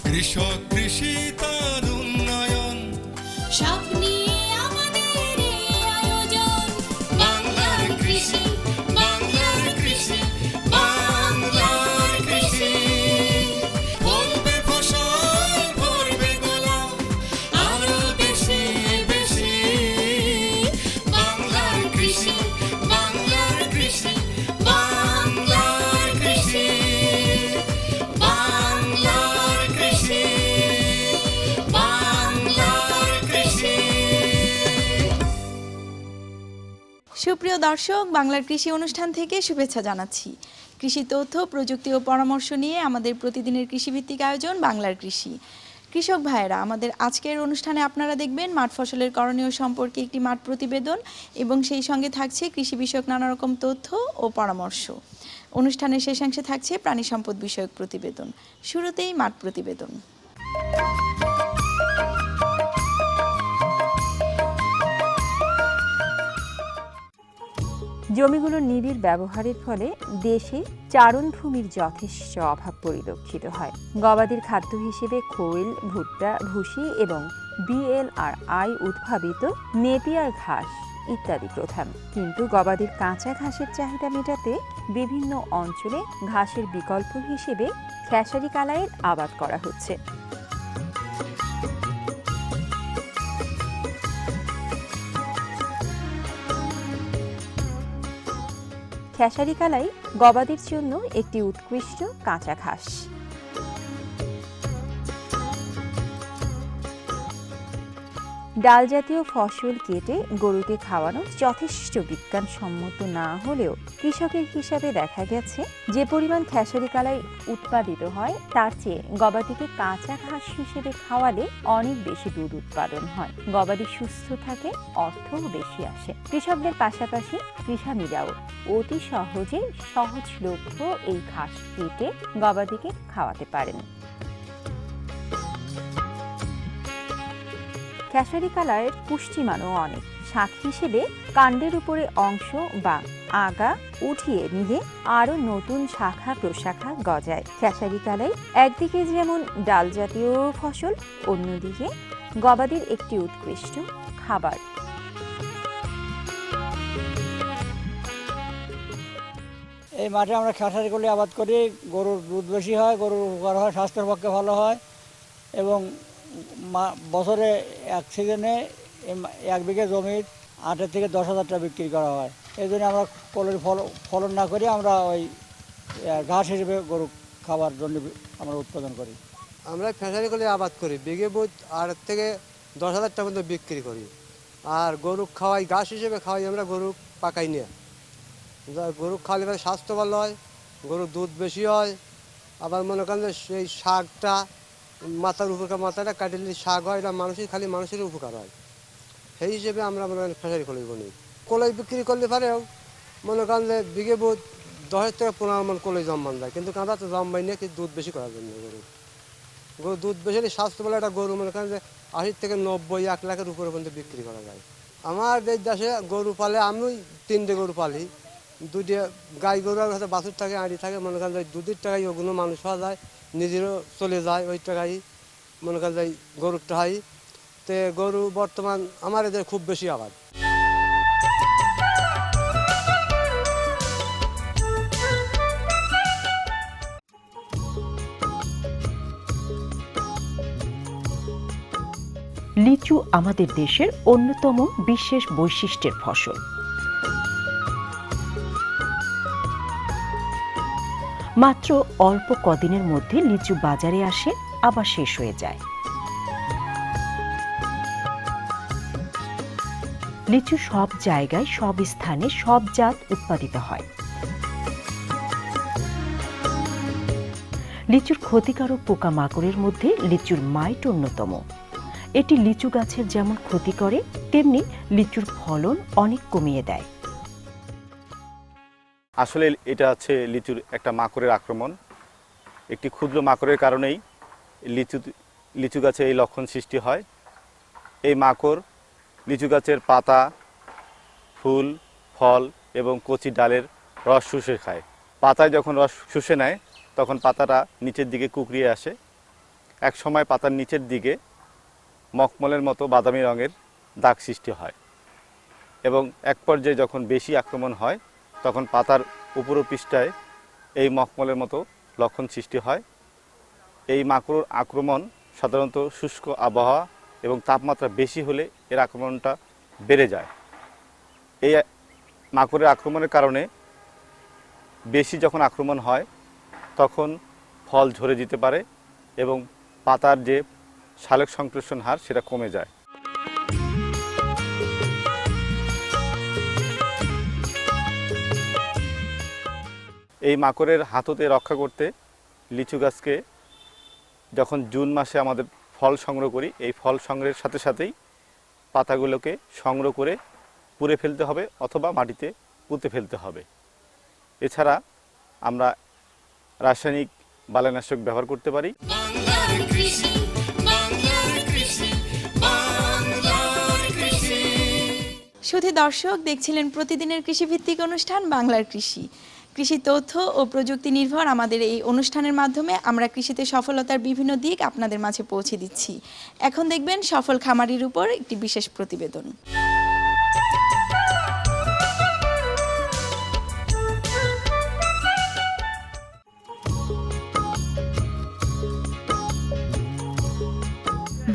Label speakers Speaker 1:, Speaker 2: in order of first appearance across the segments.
Speaker 1: কৃষক কৃষি তার উন্নয়ন,
Speaker 2: সব নিয়ে আমাদের এই আয়োজন। বাংলার কৃষি, বাংলার কৃষি, বাংলার কৃষি।
Speaker 1: ফলবে ফসল ভরবে গোলা,
Speaker 2: আরো বেশি বেশি।
Speaker 1: বাংলার কৃষি, বাংলার কৃষি, বাংলার কৃষি, বাংলার কৃষি, বাংলার কৃষি।
Speaker 3: সুপ্রিয় দর্শক, বাংলার কৃষি অনুষ্ঠান থেকে শুভেচ্ছা জানাচ্ছি। কৃষি তথ্য, প্রযুক্তি ও পরামর্শ নিয়ে আমাদের প্রতিদিনের কৃষিভিত্তিক আয়োজন বাংলার কৃষি। কৃষক ভাইয়েরা, আমাদের আজকের অনুষ্ঠানে আপনারা দেখবেন মাঠ ফসলের করণীয় সম্পর্কে একটি মাঠ প্রতিবেদন এবং সেই সঙ্গে থাকছে কৃষি বিষয়ক নানা রকম তথ্য ও পরামর্শ। অনুষ্ঠানের শেষাংশে থাকছে প্রাণী সম্পদ বিষয়ক প্রতিবেদন। শুরুতেই মাঠ প্রতিবেদন।
Speaker 4: জমিগুলোর নিবিড় ব্যবহারের ফলে দেশে চারণভূমির যথেষ্ট অভাব পরিলক্ষিত হয়। গবাদির খাদ্য হিসেবে খৈল, ভুট্টা, ভুসি এবং BLRI উদ্ভাবিত নেপিয়ার ঘাস ইত্যাদি প্রধান। কিন্তু গবাদির কাঁচা ঘাসের চাহিদা মেটাতে বিভিন্ন অঞ্চলে ঘাসের বিকল্প হিসেবে খেসারি কালাইয়ের আবাদ করা হচ্ছে। খেসারি কালাই গবাদির জন্য একটি উৎকৃষ্ট কাঁচা ঘাস। ডাল জাতীয় ফসল কেটে গরুকে খাওয়ানো যথেষ্ট বিজ্ঞানসম্মত না হলেও কৃষকের হিসাবে দেখা গেছে যে পরিমাণ খেসারি কালাই উৎপাদিত হয় তার চেয়ে গবাদিকে কাঁচা ঘাস হিসেবে খাওয়ালে অনেক বেশি দুধ উৎপাদন হয়, গবাদি সুস্থ থাকে, অর্থও বেশি আসে। কৃষকদের পাশাপাশি কৃষানীরাও অতি সহজে সহজলভ্য এই ঘাস কেটে গবাদিকে খাওয়াতে পারেন। খেসারি কালাইয়ের পুষ্টিমানও অনেক। শাক হিসেবে কাণ্ডের উপরে অংশ বা আগা উঠিয়ে নিলে আরো নতুন শাখা প্রশাখা গজায়। খেসারি কালাই একদিকে যেমন ডাল জাতীয় ফসল, অন্যদিকে গবাদির একটি উৎকৃষ্ট খাবার।
Speaker 5: এই মাঠে আমরা খেসারি কলি আবাদ করি। গরুর দুধ বেশি হয়, গরুর উপকার হয়, স্বাস্থ্যের পক্ষে ভালো হয় এবং বছরে এক সিজনে 1 বিঘে জমি 8 থেকে 10,000 টাকা বিক্রি করা হয়। এই জন্য আমরা কলির ফলন না করি, আমরা ওই ঘাস হিসেবে গরু খাবার জন্য আমরা উৎপাদন করি।
Speaker 6: আমরা খেসারি কলি আবাদ করি, বিঘে বুধ 8 থেকে 10,000 টাকা পর্যন্ত বিক্রি করি। আর গরু খাওয়াই, ঘাস হিসেবে খাওয়াই আমরা, গরু পাকাই নিয়ে। গরু খাওয়ালে পরে স্বাস্থ্য ভালো হয়, গরুর দুধ বেশি হয়। আবার মনে করেন যে সেই শাকটা মাথার উপকার, মাথাটা কাটিলে শাক হয়, এটা খালি মানুষের উপকার হয়। সেই হিসেবে আমরা মনে করেন খেসারি কলি বলি। কলাই বিক্রি করলে পারেও মনে করেন যে বিঘে বুধ 10 থেকে 15 মণ কলাই জম্মান যায়, কিন্তু কাঁদা তো জম্মাই নিয়ে কিন্তু দুধ বেশি করার জন্য গরু দুধ বেশি হলে স্বাস্থ্য বলে একটা গরু মনে করেন যে 80 থেকে 90, 1 লাখের উপরে পর্যন্ত বিক্রি করা যায়। আমার এই দেশে গরু পালে, আমি 3টে গরু পালি। 2টে গাই গরু আর হয়তো বাছুর থাকে, আড়ি থাকে। মনে করেন যে দুধের টাকায় ওগুলো মানুষ হওয়া যায়, নিজেরও চলে যায়, ওই টাকাই মনে করেন যাই গরুরটা হয়। তো গরু বর্তমান আমার এদের খুব বেশি আবাদ।
Speaker 7: লিচু আমাদের দেশের অন্যতম বিশেষ বৈশিষ্ট্যের ফসল। মাত্র অল্প কদিনের মধ্যে লিচু বাজারে আসে, আবার শেষ হয়ে যায়। লিচু সব জায়গায়, সব স্থানে, সব জাত উৎপাদিত হয়। লিচুর ক্ষতিকারক পোকামাকড়ের মধ্যে লিচুর মাইট অন্যতম। এটি লিচু গাছের যেমন ক্ষতি করে, তেমনি লিচুর ফলন অনেক কমিয়ে দেয়।
Speaker 8: আসলে এটা হচ্ছে লিচুর একটা মাকড়ের আক্রমণ। একটি ক্ষুদ্র মাকড়ের কারণেই লিচু গাছে এই লক্ষণ সৃষ্টি হয়। এই মাকড় লিচু গাছের পাতা, ফুল, ফল এবং কচি ডালের রস শুষে খায়। পাতায় যখন রস শুষে নেয় তখন পাতাটা নিচের দিকে কুঁকড়িয়ে আসে এক সময় পাতার নিচের দিকে মখমলের মতো বাদামি রঙের দাগ সৃষ্টি হয় এবং এক পর্যায়ে যখন বেশি আক্রমণ হয় তখন পাতার উপরপৃষ্ঠায় এই মখমলের মতো লক্ষণ সৃষ্টি হয়। এই মাকড়ের আক্রমণ সাধারণত শুষ্ক আবহাওয়া এবং তাপমাত্রা বেশি হলে এর আক্রমণটা বেড়ে যায়। এই মাকড়ের আক্রমণের কারণে বেশি যখন আক্রমণ হয় তখন ফল ঝরে যেতে পারে এবং পাতার যে সালোক সংশ্লেষণ হার সেটা কমে যায়। এই মাকড়ের হাততে রক্ষা করতে লিচু গাছকে যখন জুন মাসে আমাদের ফল সংগ্রহ করি, এই ফল সংগ্রহের সাথে সাথেই পাতাগুলোকে সংগ্রহ করে পুড়ে ফেলতে হবে অথবা মাটিতে পুঁতে ফেলতে হবে। এছাড়া আমরা রাসায়নিক বালাইনাশক ব্যবহার করতে পারি।
Speaker 1: বাংলার কৃষি, বাংলার কৃষি, বাংলার কৃষি।
Speaker 3: শুধু দর্শক দেখছিলেন প্রতিদিনের কৃষিভিত্তিক অনুষ্ঠান বাংলার কৃষি। কৃষি তথ্য ও প্রযুক্তি নির্ভর আমাদের এই অনুষ্ঠানের মাধ্যমে আমরা কৃষিতে সফলতার বিভিন্ন দিক আপনাদের মাঝে পৌঁছে দিচ্ছি। এখন দেখবেন সফল খামারির উপর একটি বিশেষ প্রতিবেদন।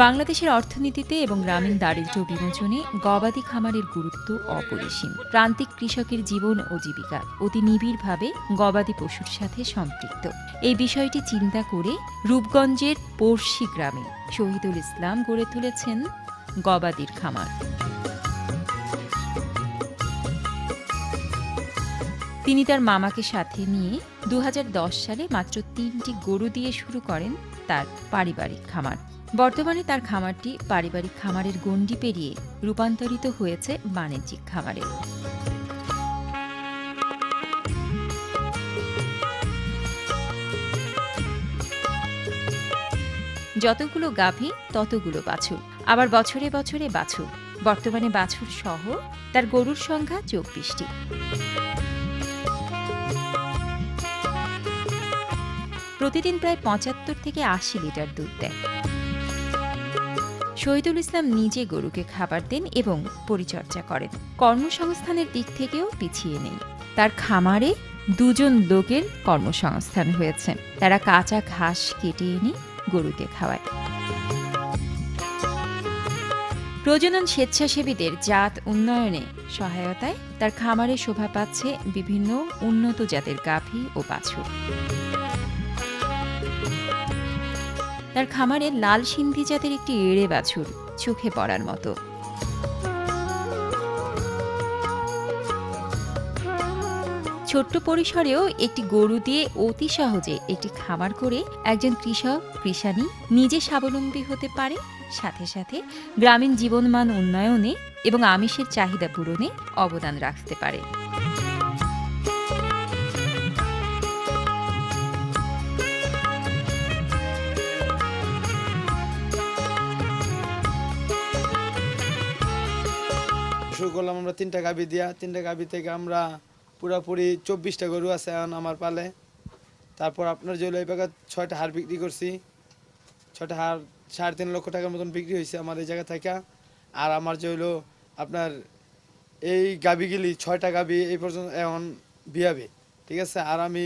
Speaker 4: বাংলাদেশের অর্থনীতিতে এবং গ্রামীণ দারিদ্র্য বিমোচনে গবাদি খামারের গুরুত্ব অপরিসীম। প্রান্তিক কৃষকের জীবন ও জীবিকা অতি নিবিড়ভাবে গবাদি পশুর সাথে সম্পৃক্ত। এই বিষয়টি চিন্তা করে রূপগঞ্জের পড়শি গ্রামে শহীদুল ইসলাম গড়ে তুলেছেন গবাদির খামার। তিনি তার মামাকে সাথে নিয়ে 2010 সালে মাত্র 3টি গরু দিয়ে শুরু করেন তার পারিবারিক খামার। বর্তমানে তার খামারটি পারিবারিক খামারের গণ্ডি পেরিয়ে রূপান্তরিত হয়েছে বাণিজ্যিক খামারে। যতগুলো গাভী ততগুলো বাছুর, আবার বছরে বছরে বাছুর। বর্তমানে বাছুর সহ তার গরুর সংখ্যা 24টি। প্রতিদিন প্রায় 75 থেকে 80 লিটার দুধ দেয়। শহীদুল ইসলাম নিজে গরুকে খাবার দেন এবং পরিচর্যা করেন। কর্মসংস্থানের দিক থেকেও পিছিয়ে নেই। তার খামারে 2 জন লোকের কর্মসংস্থান হয়েছে। তারা কাঁচা ঘাস কেটে এনে গরুকে খাওয়ায়। প্রজনন স্বেচ্ছাসেবীদের জাত উন্নয়নে সহায়তায় তার খামারে শোভা পাচ্ছে বিভিন্ন উন্নত জাতের গাভী ও বাছুর। তার খামারে লাল সিন্ধি জাতের একটি এড়ে বাছুর চোখে পড়ার মতো। ছোট্ট পরিসরেও একটি গরু দিয়ে অতি সহজে একটি খামার করে একজন কৃষক কৃষানী নিজে স্বাবলম্বী হতে পারে, সাথে সাথে গ্রামীণ জীবনমান উন্নয়নে এবং আমিষের চাহিদা পূরণে অবদান রাখতে পারে।
Speaker 9: শুরু করলাম আমরা 3টা গাভী দিয়া। 3টা গাভী থেকে আমরা পুরাপুরি 24টা গরু আছে এখন আমার পালে। তারপর আপনার যে এই জায়গা 6টা হাড় বিক্রি করছি। 6টা হাড় 3.5 লক্ষ টাকার মতন বিক্রি হয়েছে আমার এই জায়গা থেকে। আর আমার যে হলো আপনার এই গাভীগুলি 6টা গাভী এই পর্যন্ত এখন বিয়াবে, ঠিক আছে। আর আমি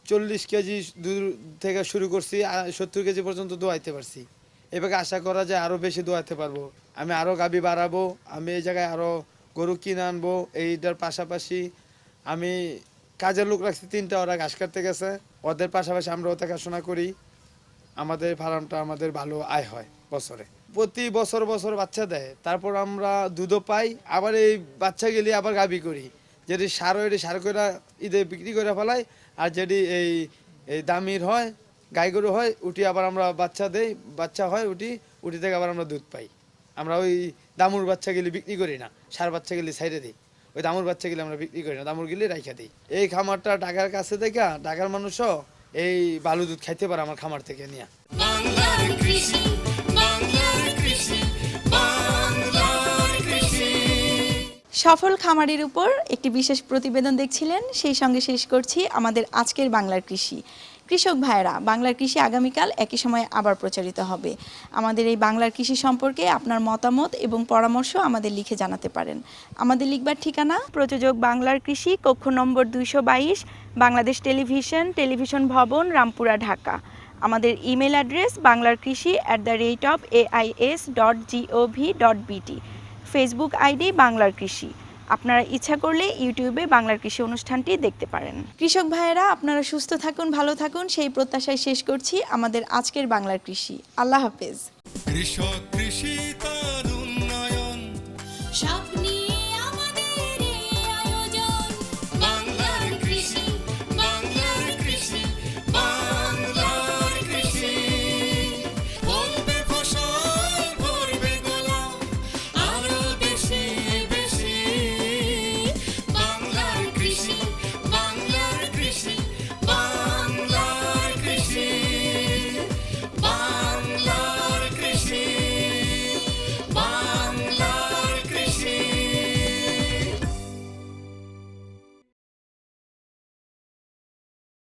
Speaker 9: 40 কেজি দুধ থেকে শুরু করছি, 70 কেজি পর্যন্ত দোয়াইতে পারছি। এভাবে আশা করা যায় আরও বেশি দোয়াতে পারবো। আমি আরও গাভী বাড়াবো, আমি এই জায়গায় আরও গরু কিনে আনবো। এইটার পাশাপাশি আমি কাজের লোক রাখছি 3টা, ওরা ঘাস কাটতে গেছে। ওদের পাশাপাশি আমরাও দেখাশোনা করি। আমাদের ফার্মটা আমাদের ভালো আয় হয় বছরে। প্রতি বছর বছর বাচ্চা দেয়, তারপর আমরা দুধও পাই। আবার এই বাচ্চা গেলে আবার গাভী করি, যেটি সার হয় সার করে ঈদে বিক্রি করে ফেলাই। আর যেটি এই দামির হয় গাই গরু হয়, উঠি আবার আমরা বাচ্চা দেই, বাচ্চা হয় উঠি থেকে আবার আমরা দুধ পাই। আমরা ওই দামুর বাচ্চা গেলে বিক্রি করি না, সার বাচ্চা গেলে সাইডে দিই। ওই দামুর বাচ্চা গেলে আমরা বিক্রি করি না, দামুর গেলে রাইখা দিই। এই খামারটা ঢাকার কাছে থেকে ঢাকার মানুষও এই ভালো দুধ খাইতে পারে আমার খামার থেকে নিয়ে।
Speaker 1: বাংলার কৃষি, বাংলার কৃষি, বাংলার কৃষি।
Speaker 3: সফল খামারের উপর একটি বিশেষ প্রতিবেদন দেখছিলেন, সেই সঙ্গে শেষ করছি আমাদের আজকের বাংলার কৃষি। কৃষক ভাইয়েরা, বাংলার কৃষি আগামীকাল একই সময়ে আবার প্রচারিত হবে। আমাদের এই বাংলার কৃষি সম্পর্কে আপনার মতামত এবং পরামর্শ আমাদের লিখে জানাতে পারেন। আমাদের লিখবার ঠিকানা প্রযোজক বাংলার কৃষি, কক্ষ নম্বর 222, বাংলাদেশ টেলিভিশন ভবন, রামপুরা, ঢাকা। আমাদের email address banglarkrishi@ais.gov.bt। Facebook ID বাংলার কৃষি। আপনারা ইচ্ছা করলে ইউটিউবে বাংলার কৃষি অনুষ্ঠানটি দেখতে পারেন। কৃষক ভাইয়েরা, আপনারা সুস্থ থাকুন, ভালো থাকুন, সেই প্রত্যাশায় শেষ করছি আমাদের আজকের বাংলার কৃষি। আল্লাহ হাফেজ।
Speaker 1: কৃষক কৃষি